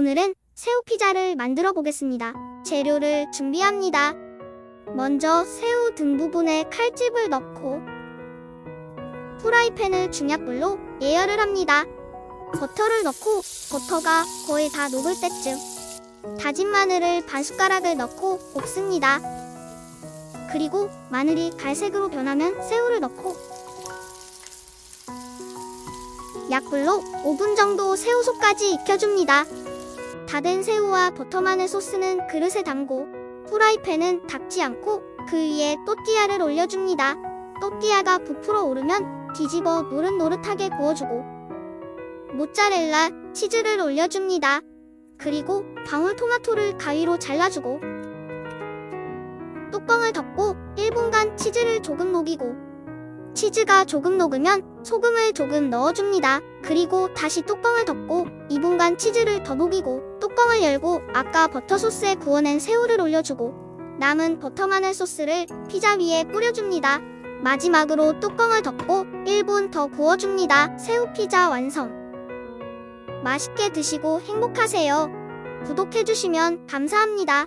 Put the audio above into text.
오늘은 새우 피자를 만들어 보겠습니다. 재료를 준비합니다. 먼저 새우 등 부분에 칼집을 넣고 프라이팬을 중약불로 예열을 합니다. 버터를 넣고 버터가 거의 다 녹을 때쯤 다진 마늘을 반 숟가락을 넣고 볶습니다. 그리고 마늘이 갈색으로 변하면 새우를 넣고 약불로 5분 정도 새우속까지 익혀줍니다. 다 된 새우와 버터 마늘 소스는 그릇에 담고 프라이팬은 닫지 않고 그 위에 또띠아를 올려줍니다. 또띠아가 부풀어 오르면 뒤집어 노릇노릇하게 구워주고 모짜렐라, 치즈를 올려줍니다. 그리고 방울토마토를 가위로 잘라주고 뚜껑을 덮고 1분간 치즈를 조금 녹이고 치즈가 조금 녹으면 소금을 조금 넣어줍니다. 그리고 다시 뚜껑을 덮고 2분간 치즈를 더 녹이고 뚜껑을 열고 아까 버터 소스에 구워낸 새우를 올려주고 남은 버터 마늘 소스를 피자 위에 뿌려줍니다. 마지막으로 뚜껑을 덮고 1분 더 구워줍니다. 새우 피자 완성! 맛있게 드시고 행복하세요. 구독해주시면 감사합니다.